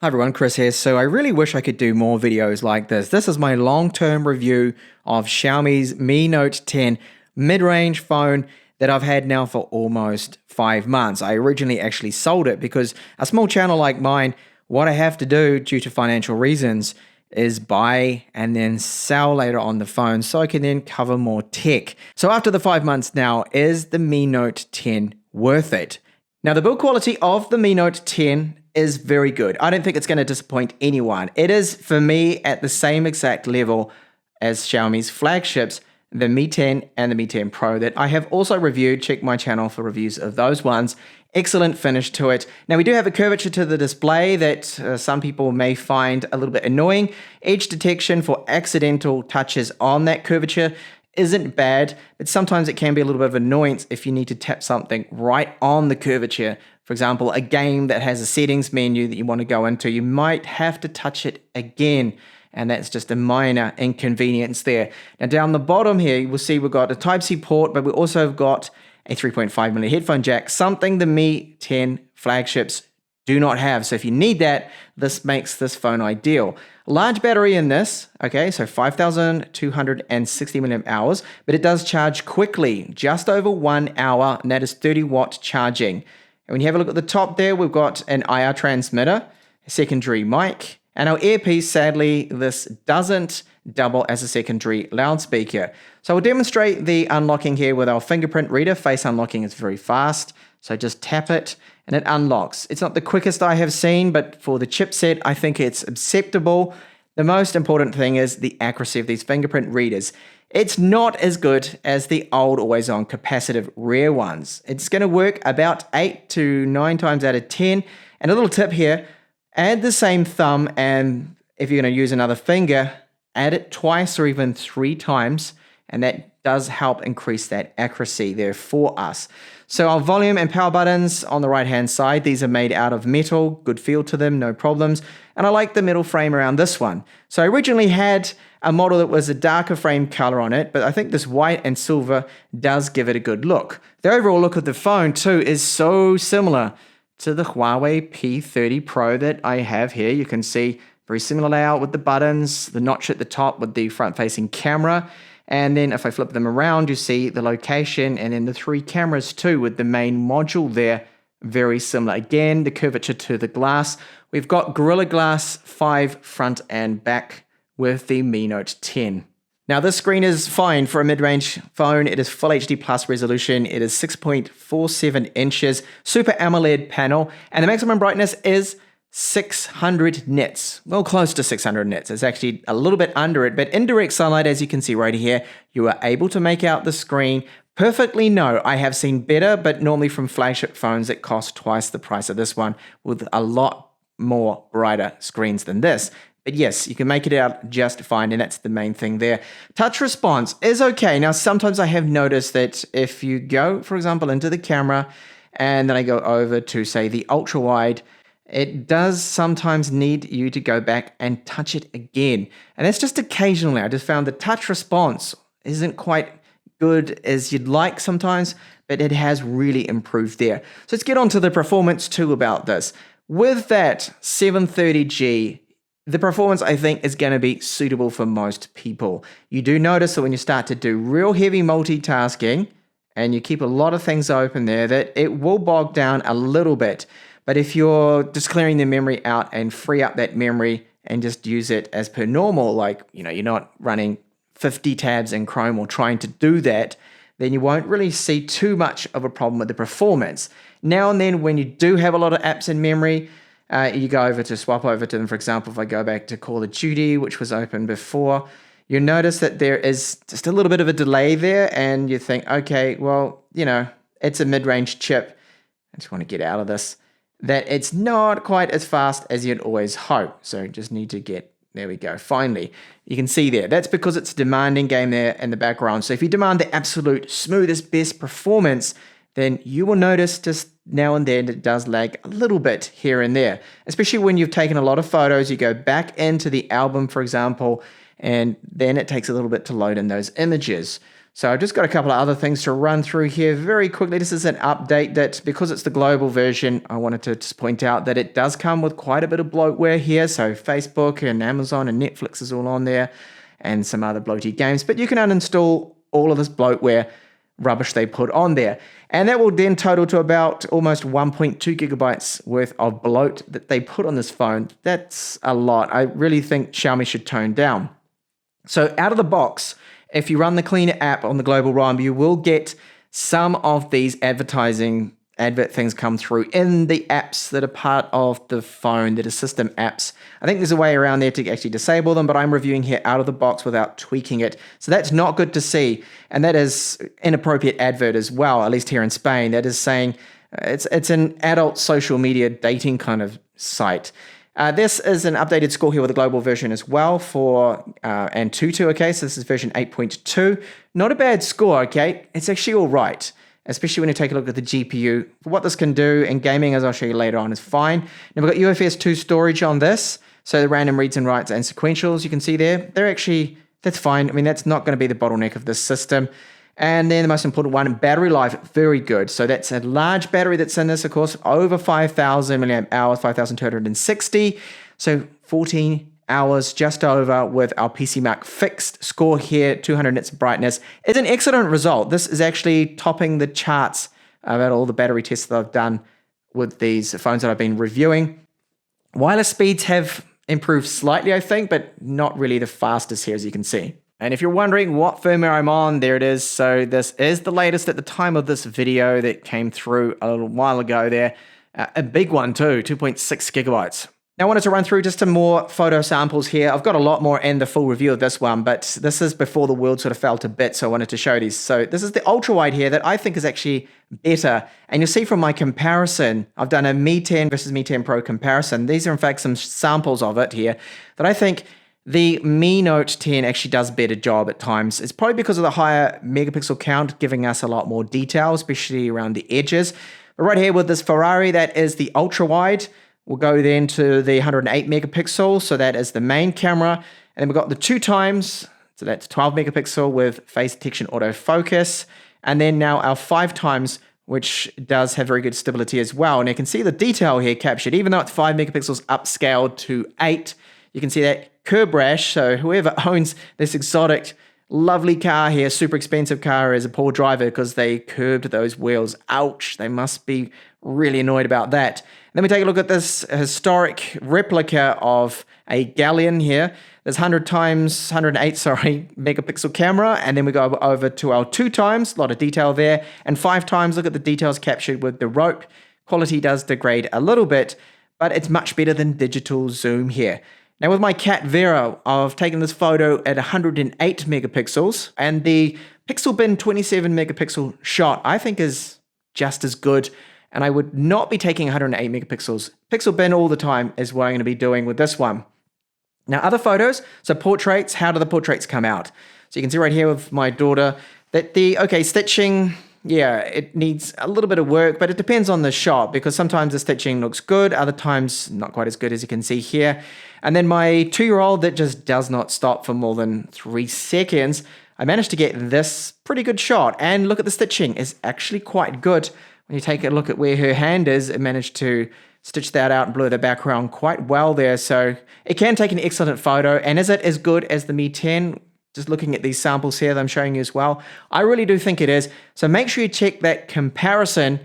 Hi everyone, Chris here. So I really wish I could do more videos like this. This is my long-term review of Xiaomi's Mi Note 10 mid-range phone that I've had now for almost 5 months. I originally actually sold it because a small channel like mine, what I have to do due to financial reasons is buy and then sell later on the phone so I can then cover more tech. So after the 5 months now, is the Mi Note 10 worth it? Now the build quality of the Mi Note 10 is very good. I don't think it's going to disappoint anyone. It is, for me, at the same exact level as Xiaomi's flagships, the Mi 10 and the Mi 10 Pro that I have also reviewed. Check my channel for reviews of those ones. Excellent finish to it. Now we do have a curvature to the display that some people may find a little bit annoying. Edge detection for accidental touches on that curvature isn't bad, but sometimes it can be a little bit of annoyance if you need to tap something right on the curvature. For example, a game that has a settings menu that you want to go into, you might have to touch it again, and that's just a minor inconvenience there. Now down the bottom here, you will see we've got a Type-C port, but we also have got a 3.5mm headphone jack, something the Mi 10 flagships do not have. So if you need that, this makes this phone ideal. Large battery in this, okay, so 5,260 milliamp hours, but it does charge quickly, just over 1 hour, and that is 30-watt charging. And when you have a look at the top there, we've got an IR transmitter, a secondary mic, and our earpiece, sadly, this doesn't double as a secondary loudspeaker. So we'll demonstrate the unlocking here with our fingerprint reader. Face unlocking is very fast, so just tap it and it unlocks. It's not the quickest I have seen, but for the chipset, I think it's acceptable. The most important thing is the accuracy of these fingerprint readers. It's not as good as the old always-on capacitive rear ones. It's going to work about 8 to 9 times out of 10. And a little tip here, add the same thumb, and if you're going to use another finger, add it twice or even 3 times, and that does help increase that accuracy there for us. So our volume and power buttons on the right-hand side, these are made out of metal, good feel to them, no problems. And I like the metal frame around this one. So I originally had a model that was a darker frame color on it, but I think this white and silver does give it a good look. The overall look of the phone too is so similar to the Huawei P30 Pro that I have here. You can see very similar layout with the buttons, the notch at the top with the front-facing camera. And then if I flip them around, you see the location and then the 3 cameras too with the main module there. Very similar. Again, the curvature to the glass. We've got Gorilla Glass 5 front and back with the Mi Note 10. Now this screen is fine for a mid-range phone. It is Full HD Plus resolution. It is 6.47 inches, Super AMOLED panel, and the maximum brightness is 600 nits, well close to 600 nits. It's actually a little bit under it, but in direct sunlight, as you can see right here, you are able to make out the screen perfectly. No, I have seen better, but normally from flagship phones that cost twice the price of this one with a lot more brighter screens than this. But yes, you can make it out just fine, and that's the main thing there. Touch response is okay. Now, sometimes I have noticed that if you go, for example, into the camera, and then I go over to, say, the ultra-wide, it does sometimes need you to go back and touch it again. And that's just occasionally. I just found the touch response isn't quite good as you'd like sometimes, but it has really improved there. So let's get on to the performance too about this. With that 730G, the performance I think is going to be suitable for most people. You do notice that when you start to do real heavy multitasking and you keep a lot of things open there, that it will bog down a little bit. But if you're just clearing the memory out and free up that memory and just use it as per normal, like, you're not running 50 tabs in Chrome or trying to do that, then you won't really see too much of a problem with the performance. Now and then when you do have a lot of apps in memory, you go over to swap over to them. For example, if I go back to Call of Duty, which was open before, you notice that there is just a little bit of a delay there, and you think, okay, well, it's a mid-range chip. I just want to get out of this. That it's not quite as fast as you'd always hope. So just need to get, there we go, finally. You can see there, that's because it's a demanding game there in the background. So if you demand the absolute smoothest, best performance, then you will notice just now and then it does lag a little bit here and there. Especially when you've taken a lot of photos, you go back into the album, for example, and then it takes a little bit to load in those images. So I've just got a couple of other things to run through here very quickly. This is an update that, because it's the global version, I wanted to just point out that it does come with quite a bit of bloatware here. So Facebook and Amazon and Netflix is all on there, and some other bloaty games. But you can uninstall all of this bloatware rubbish they put on there. And that will then total to about almost 1.2 gigabytes worth of bloat that they put on this phone. That's a lot. I really think Xiaomi should tone down. So out of the box, if you run the Cleaner app on the global ROM, you will get some of these advert things come through in the apps that are part of the phone, that are system apps. I think there's a way around there to actually disable them, but I'm reviewing here out of the box without tweaking it. So that's not good to see. And that is inappropriate advert as well, at least here in Spain. That is saying it's an adult social media dating kind of site. This is an updated score here with the global version as well for Antutu, okay? So this is version 8.2. Not a bad score, okay? It's actually all right, especially when you take a look at the GPU. For what this can do in gaming, as I'll show you later on, is fine. Now we've got UFS 2 storage on this, so the random reads and writes and sequentials you can see there. That's fine. I mean, that's not going to be the bottleneck of this system. And then the most important one, battery life, very good. So that's a large battery that's in this, of course, over 5,000 milliamp hours, 5,260. So 14 hours just over with our PC Mark fixed score here, 200 nits of brightness. It's an excellent result. This is actually topping the charts about all the battery tests that I've done with these phones that I've been reviewing. Wireless speeds have improved slightly, I think, but not really the fastest here, as you can see. And if you're wondering what firmware I'm on, there it is. So this is the latest at the time of this video that came through a little while ago there. A big one too, 2.6 gigabytes. Now I wanted to run through just some more photo samples here. I've got a lot more in the full review of this one, but this is before the world sort of fell to bits, so I wanted to show these. So this is the ultra wide here that I think is actually better. And you'll see from my comparison, I've done a Mi 10 versus Mi 10 Pro comparison. These are in fact some samples of it here that I think the Mi Note 10 actually does a better job at times. It's probably because of the higher megapixel count, giving us a lot more detail, especially around the edges. But right here with this Ferrari, that is the ultra wide. We'll go then to the 108 megapixel, so that is the main camera. And then we've got the 2 times, so that's 12 megapixel with face detection autofocus. And then now our 5 times, which does have very good stability as well. And you can see the detail here captured, even though it's 5 megapixels upscaled to 8. You can see that curb rash, so whoever owns this exotic, lovely car here, super expensive car, is a poor driver because they curbed those wheels. Ouch, they must be really annoyed about that. Then we take a look at this historic replica of a Galleon here. There's 108 megapixel camera, and then we go over to our 2 times, a lot of detail there, and 5 times, look at the details captured with the rope. Quality does degrade a little bit, but it's much better than digital zoom here. Now with my cat Vera, I've taken this photo at 108 megapixels, and the Pixel Bin 27 megapixel shot I think is just as good, and I would not be taking 108 megapixels. Pixel Bin all the time is what I'm going to be doing with this one. Now other photos, so portraits, how do the portraits come out? So you can see right here with my daughter that stitching, yeah, it needs a little bit of work, but it depends on the shot, because sometimes the stitching looks good, other times not quite as good, as you can see here. And then my 2-year-old that just does not stop for more than 3 seconds, I managed to get this pretty good shot. And look at the stitching, is actually quite good. When you take a look at where her hand is, it managed to stitch that out and blur the background quite well there. So it can take an excellent photo. And is it as good as the Mi 10? Just looking at these samples here that I'm showing you as well, I really do think it is. So make sure you check that comparison,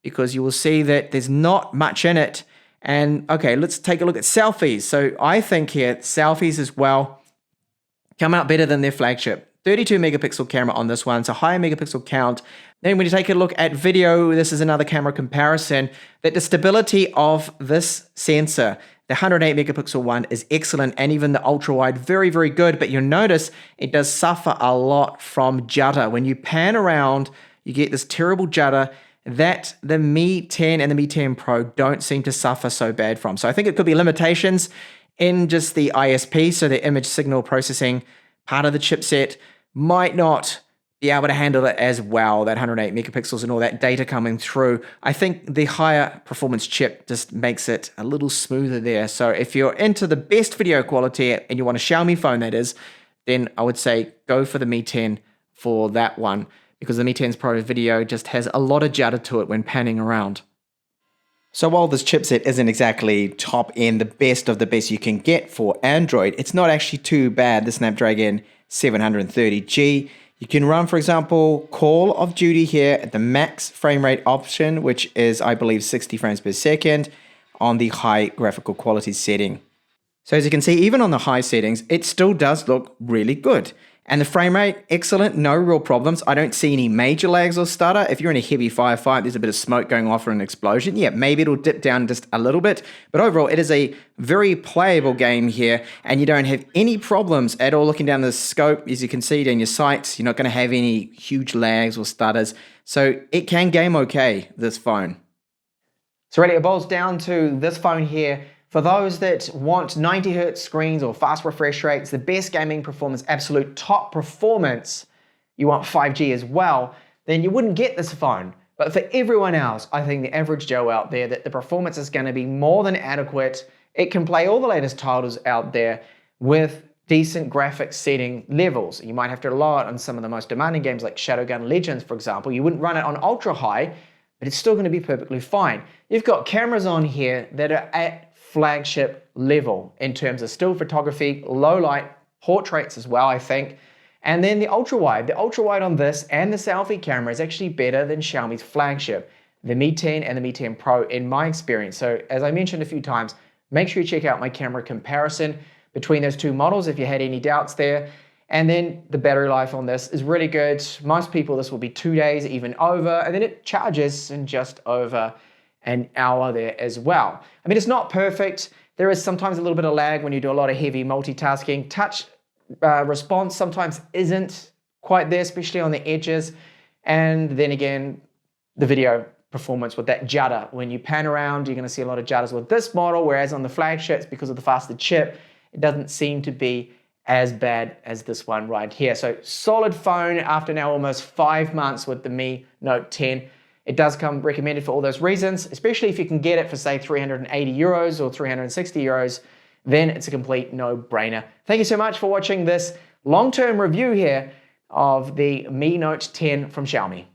because you will see that there's not much in it. And okay, let's take a look at selfies. So I think here, selfies as well come out better than their flagship. 32 megapixel camera on this one, so higher megapixel count. Then when you take a look at video, this is another camera comparison, that the stability of this sensor, the 108 megapixel one, is excellent, and even the ultra wide, very, very good. But you'll notice it does suffer a lot from judder. When you pan around, you get this terrible judder that the Mi 10 and the Mi 10 Pro don't seem to suffer so bad from. So I think it could be limitations in just the ISP, so the image signal processing part of the chipset might not be able to handle it as well, that 108 megapixels and all that data coming through. I think the higher performance chip just makes it a little smoother there. So if you're into the best video quality and you want a Xiaomi phone, that is, then I would say go for the Mi 10 for that one because the Mi 10's Pro video just has a lot of judder to it when panning around. So while this chipset isn't exactly top end, the best of the best you can get for Android, it's not actually too bad, the Snapdragon 730G. You can run, for example, Call of Duty here at the max frame rate option, which is, I believe, 60 frames per second on the high graphical quality setting. So as you can see, even on the high settings, it still does look really good. And the frame rate, excellent, no real problems. I don't see any major lags or stutter. If you're in a heavy firefight, there's a bit of smoke going off or an explosion. Yeah, maybe it'll dip down just a little bit. But overall, it is a very playable game here, and you don't have any problems at all looking down the scope. As you can see down your sights, you're not going to have any huge lags or stutters. So it can game okay, this phone. So really, it boils down to this phone here. For those that want 90 Hz screens or fast refresh rates, the best gaming performance, absolute top performance, you want 5G as well, then you wouldn't get this phone. But for everyone else, I think the average Joe out there, that the performance is going to be more than adequate. It can play all the latest titles out there with decent graphics setting levels. You might have to rely on some of the most demanding games like Shadowgun Legends, for example. You wouldn't run it on ultra high, but it's still going to be perfectly fine. You've got cameras on here that are at flagship level in terms of still photography, low light, portraits as well, I think. And then the ultra wide. The ultra wide on this and the selfie camera is actually better than Xiaomi's flagship, the Mi 10 and the Mi 10 Pro in my experience. So as I mentioned a few times, make sure you check out my camera comparison between those two models if you had any doubts there. And then the battery life on this is really good. Most people, this will be 2 days, even over, and then it charges in just over an hour there as well. I mean, it's not perfect. There is sometimes a little bit of lag when you do a lot of heavy multitasking. Touch response sometimes isn't quite there, especially on the edges. And then again, the video performance with that judder. When you pan around, you're going to see a lot of judders with this model, whereas on the flagships, because of the faster chip, it doesn't seem to be as bad as this one right here. So solid phone after now almost 5 months with the Mi Note 10. It does come recommended for all those reasons, especially if you can get it for say 380 euros or 360 euros, then it's a complete no-brainer. Thank you so much for watching this long-term review here of the Mi Note 10 from Xiaomi.